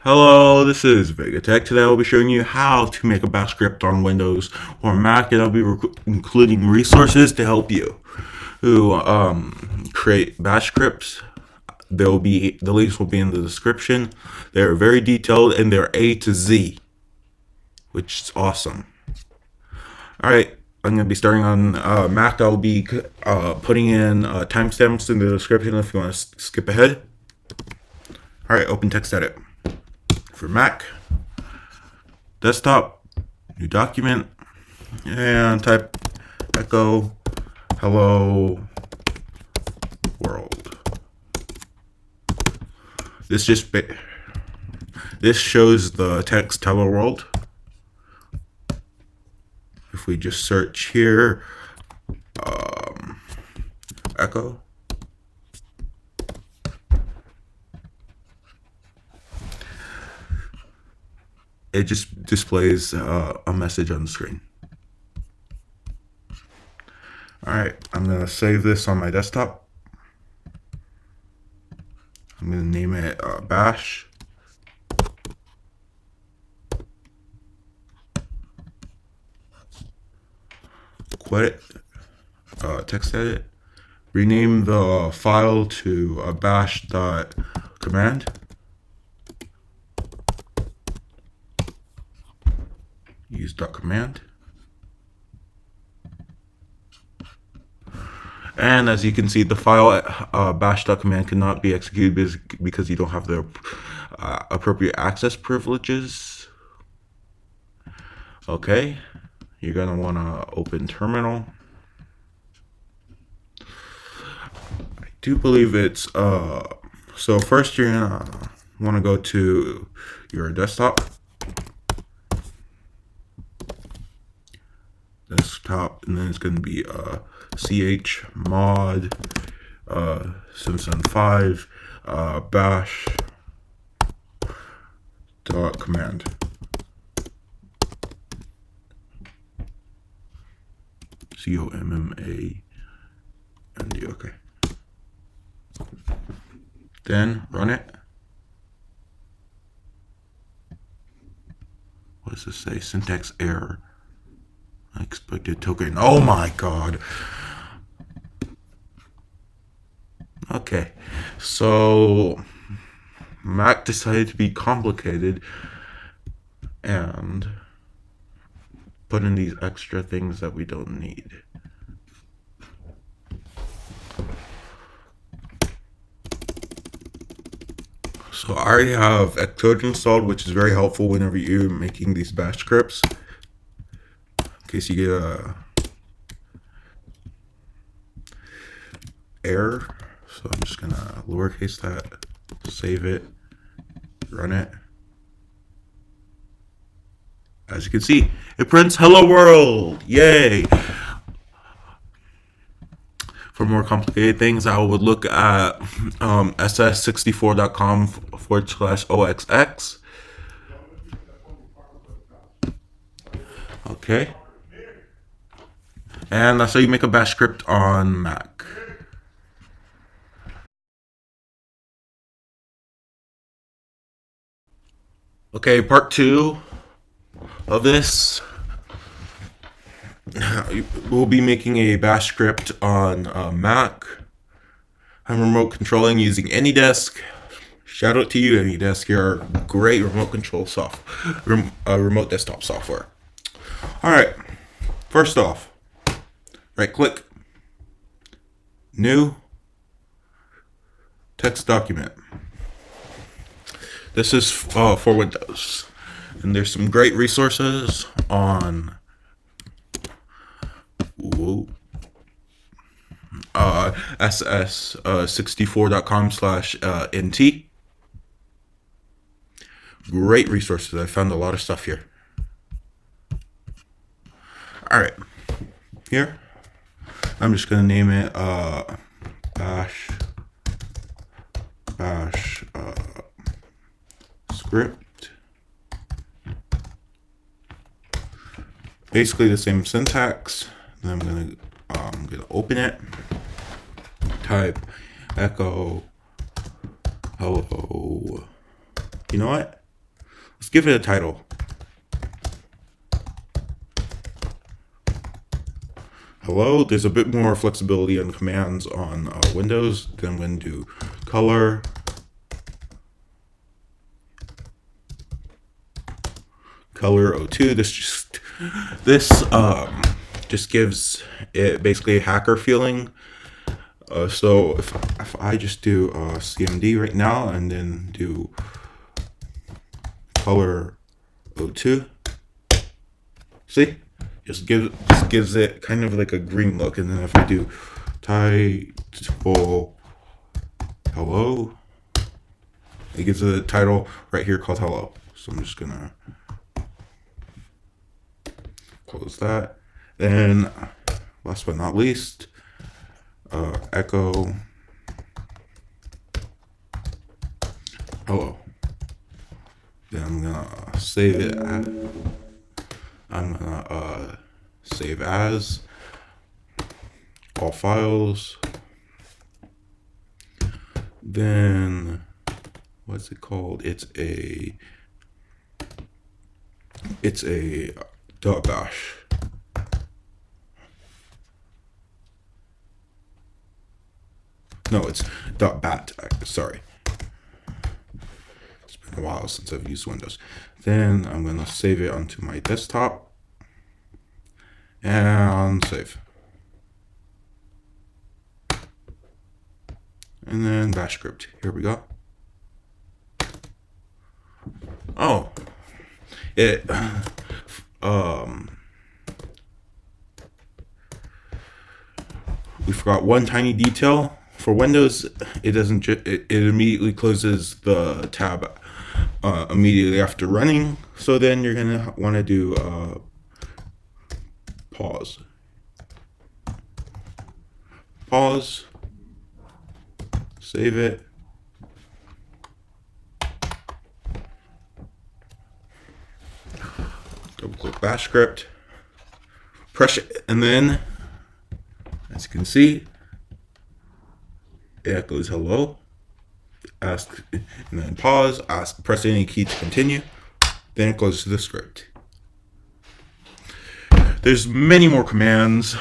Hello, this is VegaTech. Today I'll be showing you how to make a bash script on Windows or Mac, and I'll be including resources to help you who create bash scripts. The links will be in the description. They're very detailed and they're A to Z, which is awesome. All right, I'm going to be starting on Mac. I'll be putting in timestamps in the description if you want to skip ahead. All right, open text edit. For Mac, desktop, new document, and type echo hello world. This shows the text hello world. If we just search here, echo, it just displays a message on the screen. Alright, I'm going to save this on my desktop. I'm going to name it bash. Quit it, text edit. Rename the file to bash.command. Use .command. And as you can see, the file bash.command cannot be executed because you don't have the appropriate access privileges. Okay, you're gonna want to open terminal. I do believe it's so first you're gonna want to go to your desktop, and then it's going to be chmod 775 bash dot command. COMMAND. Okay. Then run it. What does this say? Syntax error. Expected token. Oh my god. Okay. So Mac decided to be complicated and put in these extra things that we don't need. So I already have Xcode installed, which is very helpful whenever you're making these bash scripts. In case you get a error. So I'm just gonna lowercase that, save it, run it. As you can see, it prints hello world. Yay! For more complicated things, I would look at ss64.com/OXX. Okay. And that's how you make a bash script on Mac. Okay, part 2 of this. We'll be making a bash script on Mac. I'm remote controlling using AnyDesk. Shout out to you, AnyDesk. You're great remote control remote desktop software. All right. First off, right click, new, text document. This is for Windows, and there's some great resources on ss64.com/nt. Great resources. I found a lot of stuff here. All right, here I'm just gonna name it bash script. Basically the same syntax. Then I'm gonna open it. Type echo hello. You know what? Let's give it a title. Hello. There's a bit more flexibility on commands on Windows. Then I'm going to do color. Color 02. This just gives it basically a hacker feeling. So if I just do CMD right now and then do color 02, see, just gives it kind of like a green look. And then if I do title hello, it gives a title right here called hello. So I'm just gonna close that. Then last but not least, echo hello. Then I'm gonna save it. I'm gonna save as all files. Then what's it called? It's a .bash. No, it's .bat. Sorry. It's been a while since I've used Windows. Then I'm going to save it onto my desktop. And save. And then bash script. Here we go. Oh. We forgot one tiny detail. For Windows, it doesn't. It immediately closes the tab immediately after running. So then you're gonna want to do pause. Pause. Save it. Double click bash script. Press it, and then, as you can see, it echoes hello. Ask, and then pause. Ask. Press any key to continue. Then it goes to the script. There's many more commands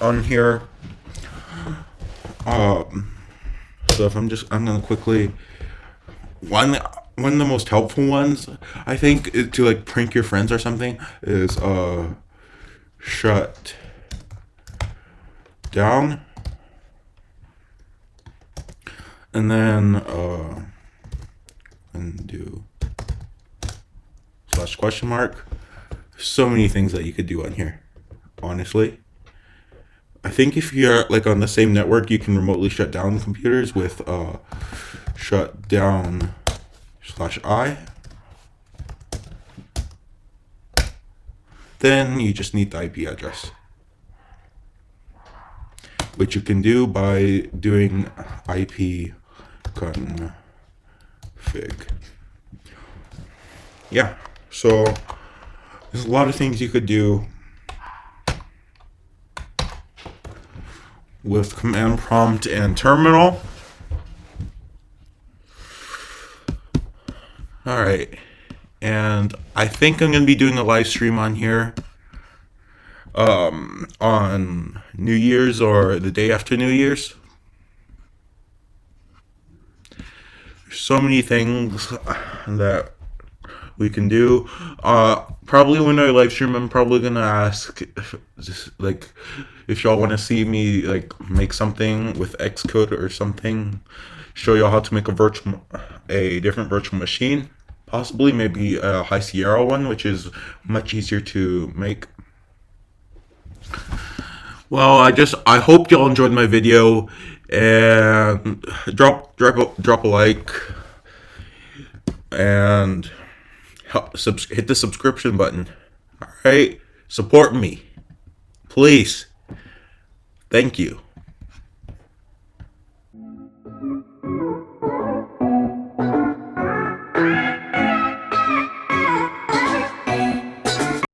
on here. So if I'm gonna quickly one of the most helpful ones, I think, to like prank your friends or something, is shut down, and then and do /?. So many things that you could do on here, honestly. I think if you're like on the same network, you can remotely shut down computers with shut down /I. Then you just need the IP address, which you can do by doing IP config. Yeah, so there's a lot of things you could do with command prompt and terminal. All right, and I think I'm gonna be doing a live stream on here on New Year's or the day after New Year's. There's so many things that we can do. Probably when I live stream, I'm probably gonna ask if y'all want to see me like make something with Xcode or something, show y'all how to make a different virtual machine, possibly maybe a High Sierra one, which is much easier to make. Well, I hope y'all enjoyed my video, and drop a like, and hit the subscription button. All right, support me, please. Thank you.